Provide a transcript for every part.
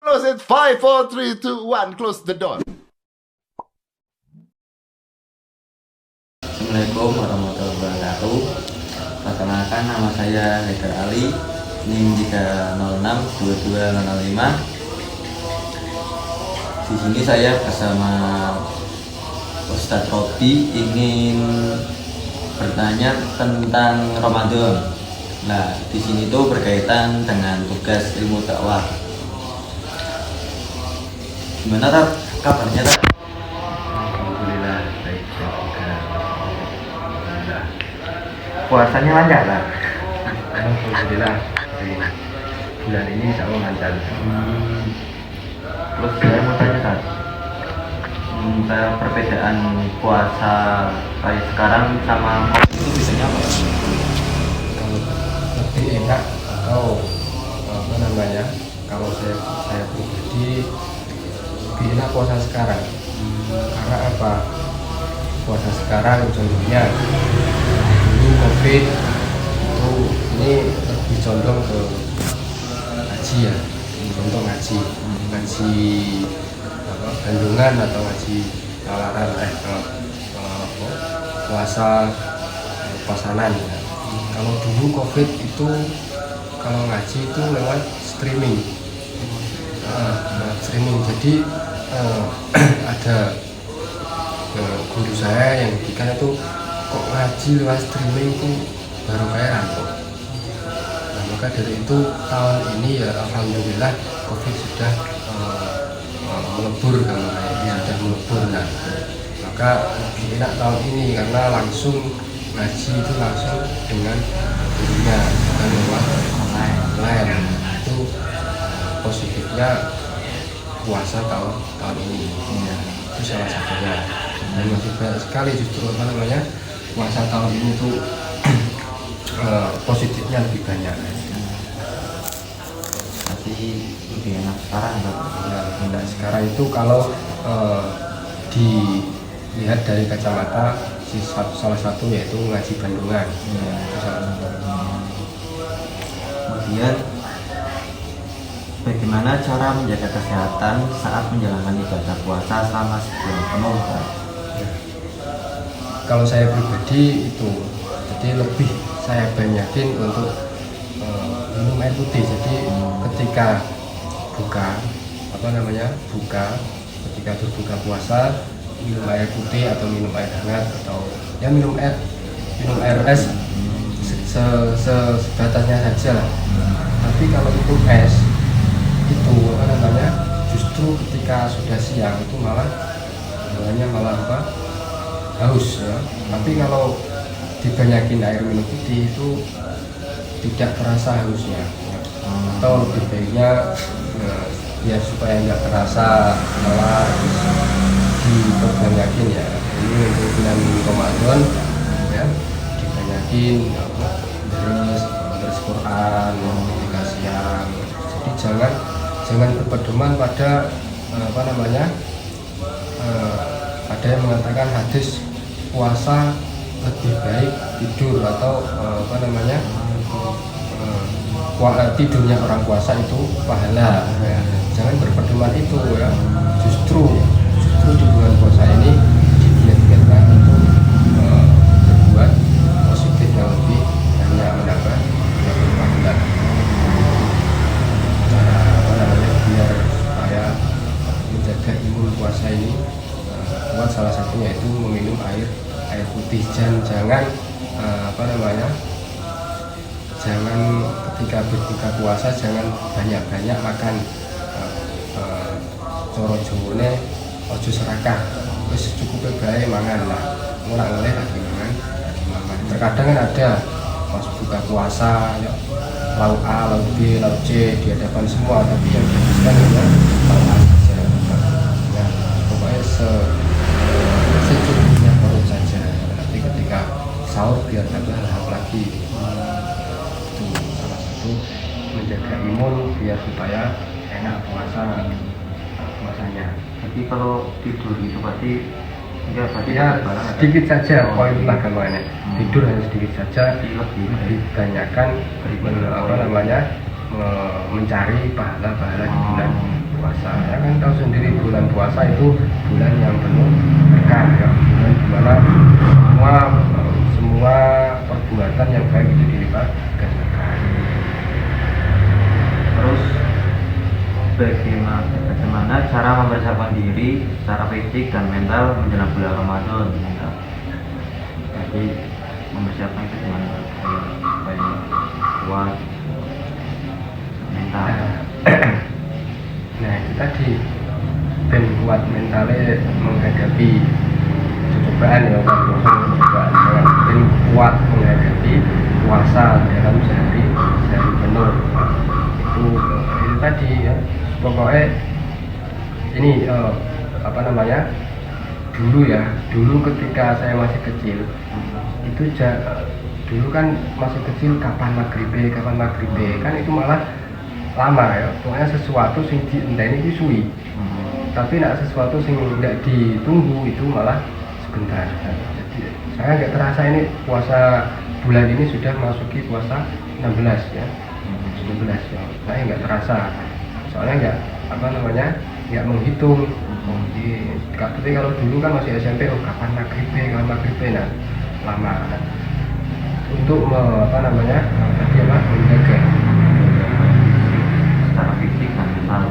Close it. 5, 4, 3, 2, 1. Close the door. Assalamualaikum warahmatullahi wabarakatuh. Perkenalkan, nama saya Haidar Ali, NIM 3062205. Di sini saya bersama Ustadz Robi ingin bertanya tentang Ramadan. Nah, di sini tuh berkaitan dengan tugas ilmu dakwah. Gimana Tat? Kabarnya Tat? Alhamdulillah baik juga. Alhamdulillah. Puasanya lancar Tat? Alhamdulillah dari bulan ini insya Allah lancar. Terus saya mau tanya Tat, saya perbedaan puasa kayak sekarang sama COVID itu biasanya apa? Kalau lebih enak atau apa namanya? Kalau saya pribadi lebih enak puasa sekarang. Karena apa? Puasa sekarang contohnya dulu COVID itu ini lebih condong ke ngaji ya, contoh ngaji apa, kandungan atau ngaji lalaran puasa pasanan ya. Kalau dulu COVID itu kalau ngaji itu lewat streaming. Streaming jadi ada guru saya yang bikin itu kok ngaji lewat streaming itu baru kayak rampok. Nah, maka dari itu tahun ini ya alhamdulillah COVID sudah melebur kalau kayaknya sudah melebur. Nah, maka lebih enak tahun ini karena langsung ngaji itu langsung dengan gurunya bukan lewat online. Itu positifnya puasa tahun ini ya, itu salah satunya. Dan masih banyak sekali justru apa namanya puasa tahun ini tuh positifnya lebih banyak. Tapi lebih enak sekarang Tat? Ya, nah, sekarang itu kalau dilihat dari kacamata salah satu yaitu ngaji Bandungan. Itu salah satu. Kemudian bagaimana cara menjaga kesehatan saat menjalankan ibadah puasa selama sebulan penuh Tat? Kalau saya pribadi itu jadi lebih saya banyakin untuk minum air putih. Jadi ketika buka ketika berbuka puasa minum air putih atau minum air hangat atau ya minum air es sebatasnya saja lah. Tapi kalau itu es itu justru ketika sudah siang itu malah apa haus ya. Tapi kalau dibanyakin air minum putih itu tidak terasa hausnya ya. Atau lebih baiknya biar supaya nggak terasa malah diperbanyakin ya. Ini untuk bulan Ramadan ya, dibanyakin terus Quran ketika siang. Jadi jangan berpedoman pada ada yang mengatakan hadis puasa lebih baik tidur atau tidurnya orang puasa itu pahala ya. Jangan berpedoman itu ya. Justru di bulan puasa ini digiat-giatkan untuk berbuat positif yang lebih hanya menambah pahala. Cara biar supaya menjaga imun puasa ini buat salah satunya itu meminum air putih. Jangan ketika berbuka puasa jangan banyak makan. Coro jawone ojo serakah, wis cukup bae mangan lah, ora oleh lagi mangan. Terkadang kan ada pas buka puasa ya, lauk A, lauk B, lauk C di hadapan semua, tapi yang dihabiskan hanya lauk A saja. Nah, pokoknya secukupnya perut saja. Nanti ketika sahur biar tambah lahap lagi. Itu salah satu menjaga imun biar supaya enak puasanya. Tapi kalau tidur itu berarti ya sedikit saja poin utamananya. Tidur hanya sedikit saja, lebih banyakkan mencari pahala-pahala di bulan puasa. Ya kan tahu sendiri bulan puasa itu bulan yang penuh berkah ya, bulan dimana semua perbuatan yang baik itu dilipat gandakan. Terus bagaimana cara mempersiapkan diri secara fisik dan mental menjelang bulan Ramadan? Jadi mempersiapkan itu gimana? Supaya kuat mental. Nah itu tadi ben kuat mentalnya menghadapi cobaan ya, cobaan ben kuat menghadapi puasa dalam sehari penuh. Itu tadi ya, pokoknya ini dulu ketika saya masih kecil itu dulu kan masih kecil kapan magribe kan itu malah lama ya, pokoknya sesuatu sing dienteni itu suwi. Tapi nak sesuatu sing tidak ditunggu itu malah sebentar. Jadi saya nggak terasa ini puasa bulan ini sudah masuki puasa 16 ya. 19 ya. Saya nggak terasa. Soalnya nggak menghitung. Tapi kalau dulu kan masih SMP, kapan magribe nah lama. Untuk menjaga secara fisik dan mental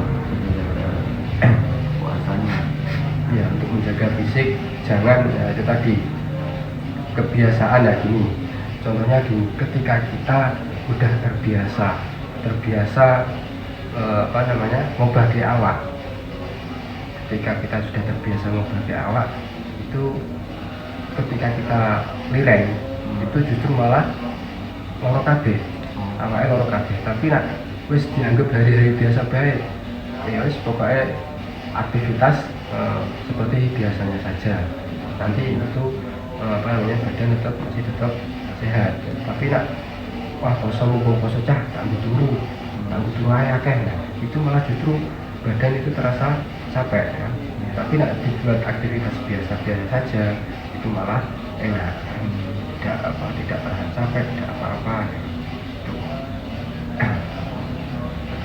puasanya. Ya, untuk menjaga fisik jangan ya, itu tadi kebiasaan ya gini. Contohnya gini, ketika kita udah terbiasa ngobati awak. Ketika kita sudah terbiasa ngobati awak, itu ketika kita lireng itu justru malah loro kabeh. Awake loro kabeh. Tapi nak wis dianggap hari-hari biasa baik. Ya wis pokoknya aktivitas seperti biasanya saja. Nanti itu badan masih tetap sehat. Tapi nak poso cah tak turu akeh. Nah, itu malah justru badan itu terasa capek ya. Tapi nak dibuat aktivitas biasa saja itu malah enak. Tidak terasa capek, tidak apa-apa.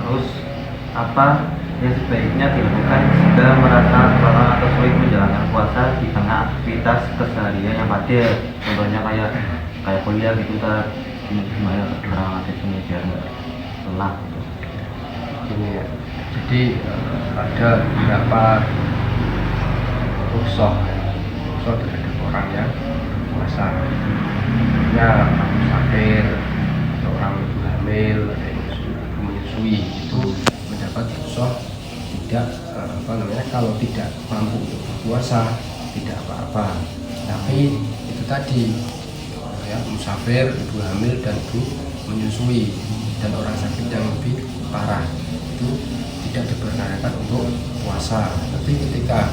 Terus apa yang sebaiknya dilakukan jika merasa lelah atau sulit menjalankan puasa di tengah aktivitas keseharian yang padat? Contohnya kayak kuliah gitu kan, gimana orang aktifnya biar nggak lelah gitu. Ini ya. Jadi ada beberapa rukhsah terhadap orang yang puasa. Ya, musafir, orang hamil, menyusui itu mendapat rukhsah tidak kalau tidak mampu untuk berpuasa tidak apa-apa. Tapi itu tadi ya, musafir, ibu hamil dan ibu menyusui dan orang sakit yang lebih parah itu tidak diperkenankan untuk puasa. Tapi ketika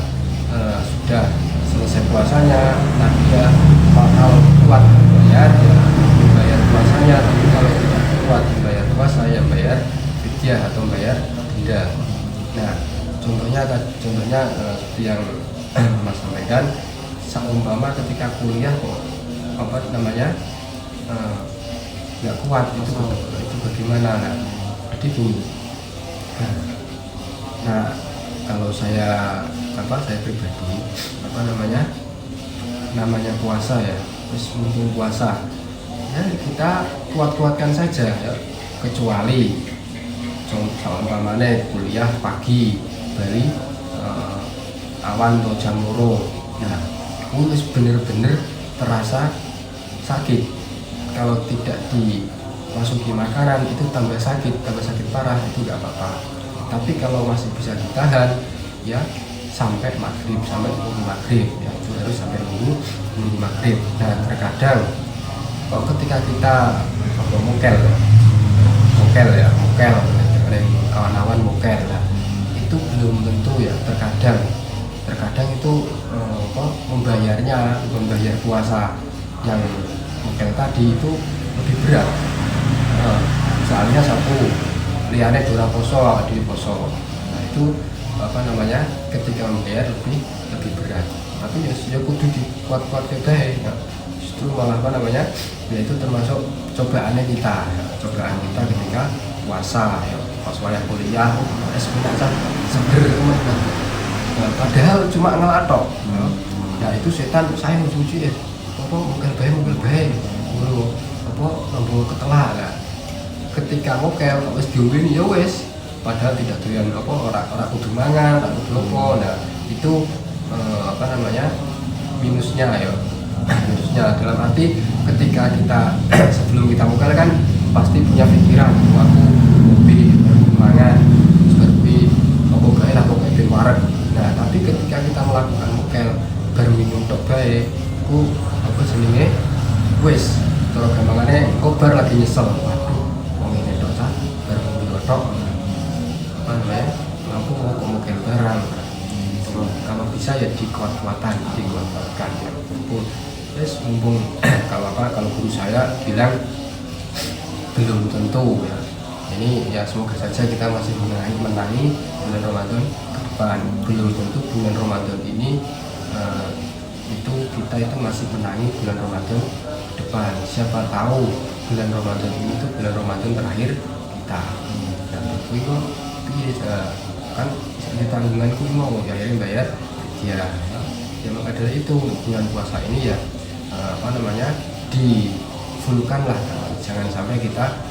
sudah selesai puasanya, nah dia kalau kuat membayar puasanya. Tapi kalau tidak kuat membayar puasa ya bayar fidyah atau bayar denda. Nah contohnya seperti yang Mas sampaikan, seumpama ketika kuliah kok nggak kuat itu bagaimana? Nah jadi gini. Nah kalau saya pribadi namanya puasa ya, terus mumpung puasa ya kita kuatkan saja ya. Kecuali umpamanya kuliah pagi bali awan atau jam loro, nah itu bener-bener terasa sakit. Kalau tidak dimasuki makanan itu tambah sakit parah, itu nggak apa-apa. Tapi kalau masih bisa ditahan ya sampai maghrib ya, harus sampai nunggu maghrib. Nah terkadang kalau ketika kita mokel kawan-kawan mokel, nah itu belum tentu ya. Terkadang itu membayar puasa yang mokel tadi itu lebih berat. Soalnya satu liane dora poso di poso. Nah itu ketika membayar lebih berat. Tapi ya kudu dikuat-kuat deh ya. Justru malah ya itu termasuk cobaan kita ketika puasa ya. pas wayah kuliah es cah seger temen. Padahal cuma ngelatok. Ya itu setan saya suci apa mungkin baik ngono apa nambah ketelak lah. Ketika mokel wis diombe ya wis padahal tidak doyan apa ora kudu mangan, ora kudu apa. Nah, itu apa namanya? Minusnya ya. Minusnya dalam arti ketika kita sebelum kita mokel kan pasti punya pikiran aku hobi mangan seperti apa gawe lah kok ben wareg. Nah, tapi ketika kita melakukan mokel baru minum tok bae ku apa jenenge wis cara gampangane kobar lagi nyesel waduh wong ini tok cah baru minum tok apa namanya aku mau mokel barang kalau bisa ya dikuat-kuatkan ya mumpung wis mumpung kalau guru saya bilang belum tentu ya ini ya semoga saja kita masih menangi bulan Ramadan ke depan. Belum tentu bulan Ramadan ini itu kita itu masih menangi bulan Ramadan ke depan. Siapa tahu bulan Ramadan ini itu bulan Ramadan terakhir kita. Dan itu kok piye kan misalnya tanggunganku mau ya bayar dia. Ya maka dari itu bulan puasa ini ya apa namanya difulkan lah. Jangan sampai kita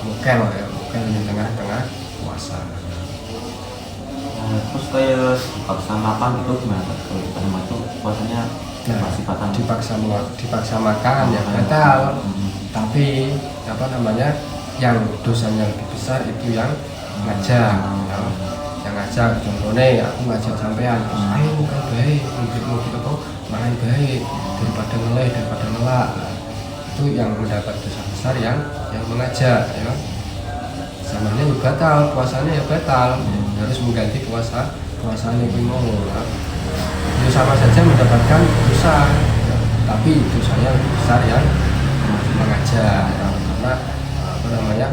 mokel di tengah-tengah puasa. Terus kayak dipaksa makan itu gimana? Kalau kita itu puasanya masih dipaksa makan ya batal. Tapi apa namanya yang dosanya lebih besar itu yang ngajak. Yang ngajak contohnya aku ngajak sampean terus ayo bukan baik mau kita kok main baik daripada ngelak. Itu yang mendapat dosa besar yang mengajak ya. Samanya juga batal, puasanya ya batal. Harus mengganti puasanya mau ya. Ya sama saja mendapatkan dosa ya. Tapi dosanya lebih besar yang mengajak ya. Karena apa namanya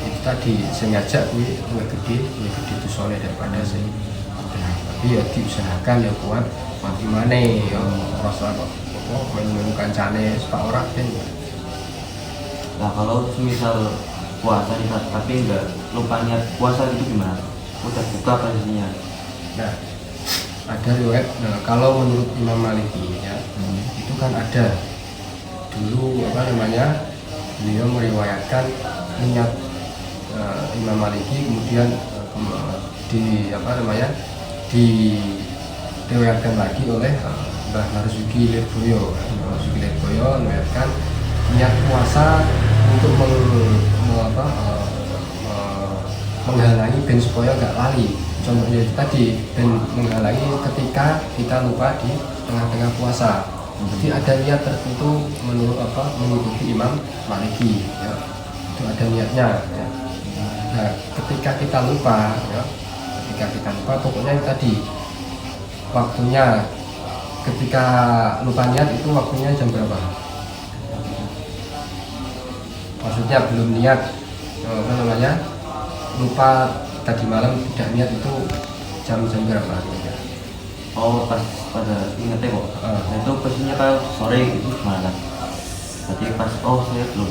itu tadi sengaja lebih gede dosanya daripada sing tapi ya diusahakan ya kuat gimana ya rasa kok menu kancane sepak ora ben. Nah kalau misal puasa nih tapi enggak lupa niat puasa itu gimana? Udah buka posisinya. Nah ada riwayat. Nah kalau menurut Imam Maliki ya itu kan ada dulu apa namanya beliau meriwayatkan niat Imam Maliki kemudian di apa namanya diriwayatkan lagi oleh Mbah Marzuki Lirboyo meriwayatkan niat puasa untuk menghalangi ben supaya nggak lali. Contohnya tadi ben menghalangi ketika kita lupa di tengah-tengah puasa. Jadi ada niat tertentu mengikuti Imam Maliki ya. Itu ada niatnya ya. Nah ketika kita lupa pokoknya yang tadi waktunya ketika lupa niat itu waktunya jam berapa? Maksudnya belum niat apa namanya lupa tadi malam tidak niat itu jam berapa? Oh pas pada ingetnya kok. Itu posisinya kalau sore itu gimana? Berarti pas saya belum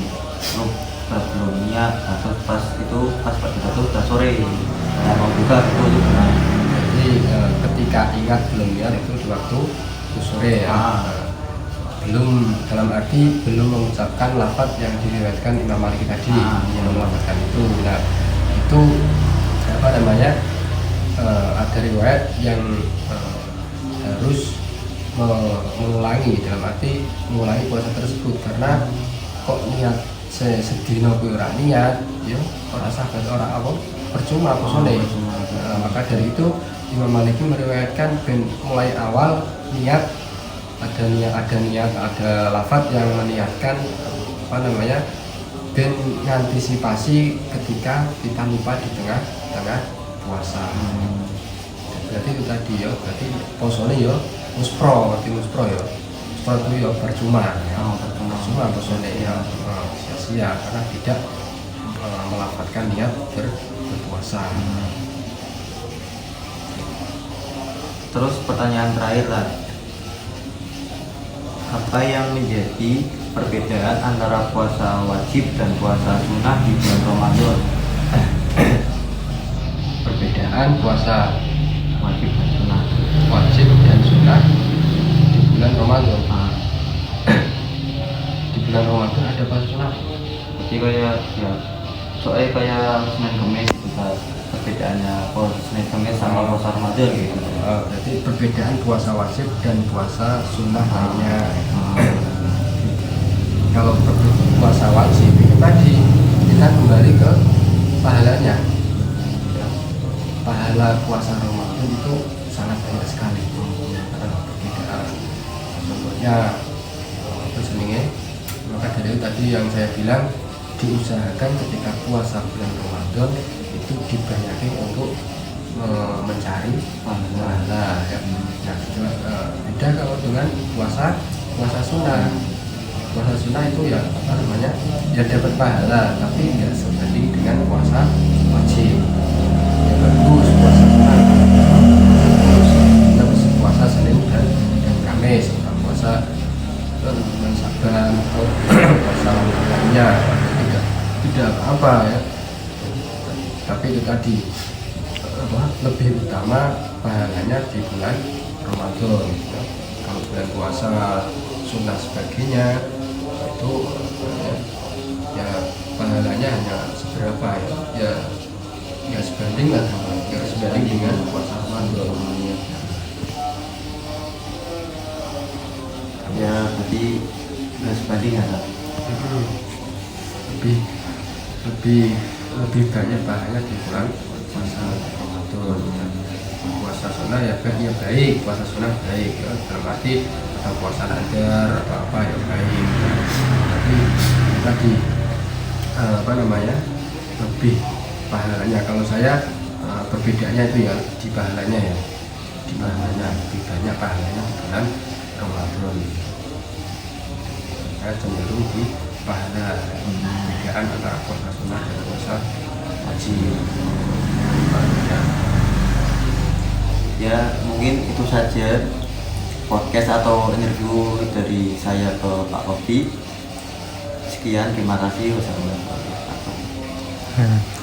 niat atau pas pada itu udah sore ya mau buka itu gimana? Jadi ketika ingat belum niat itu di waktu itu sore ya. Belum dalam arti belum mengucapkan lafaz yang diriwayatkan Imam Maliki tadi yang melafazkan itu. Nah itu apa namanya ada riwayat yang harus mengulangi dalam arti mengulangi puasa tersebut karena kok niat sedino kuwi ora niat ya ora sah ora apa percuma posone. Maka dari itu Imam Maliki meriwayatkan ben mulai awal niat ada lafaz yang meniatkan apa namanya ben ngantisipasi ketika kita lupa di tengah puasa. Berarti itu tadi ya, berarti posone ya muspro ya. Muspro itu ya percuma posone ya sia-sia karena tidak melafazkan niat berpuasa. Terus pertanyaan terakhir lah, apa yang menjadi perbedaan antara puasa wajib dan puasa sunnah di bulan Ramadan. Perbedaan puasa Wajib dan sunnah. wajib dan sunnah di bulan Ramadan. Nah, Di bulan Ramadan ada puasa sunnah. jadi kayak ya soalnya kayak Senin Kemis itu kan perbedaannya puasa Senin Kemis sama puasa Ramadan gitu. Berarti perbedaan puasa wajib dan puasa sunnah lainnya. Kalau puasa wajib itu tadi kita kembali ke pahalanya. Ya, pahala puasa Ramadan itu sangat banyak sekali. Perbedaan. Contohnya apa jenenge? Maka dari itu tadi yang saya bilang diusahakan ketika puasa bulan Ramadan itu dibanyakin untuk mencari pahala ya. Nah, beda kalau dengan puasa sunnah. Puasa sunnah itu ya apa namanya? Ya dapat pahala tapi ya sebanding dengan puasa wajib. Ya bagus puasa sunnah. Bagus puasa Senin dan Kamis, puasa bulan Saban atau puasa lainnya tidak apa ya. Tapi itu tadi lebih utama pahalanya di bulan Ramadan ya. Kalau bulan puasa sunnah sebagainya itu ya pahalanya hanya seberapa ya sebanding lah ya sebanding dengan puasa Ramadan Ya berarti nggak sebanding ya Kak? lebih lebih banyak pahalanya di bulan puasa Ramadan. Puasa sunnah ya baik, puasa sunnah baik ya, dalam arti atau puasa nadar atau apa ya baik ya. Tapi tadi apa namanya lebih pahalanya kalau saya perbedaannya itu ya di pahalanya ya, di pahalanya lebih banyak pahalanya di bulan Ramadan. Saya cenderung di pahala perbedaan antara puasa sunnah dan puasa wajib. Ya mungkin itu saja podcast atau interview dari saya ke Pak Kopi. Sekian, terima kasih. Wassalamualaikum warahmatullahi wabarakatuh.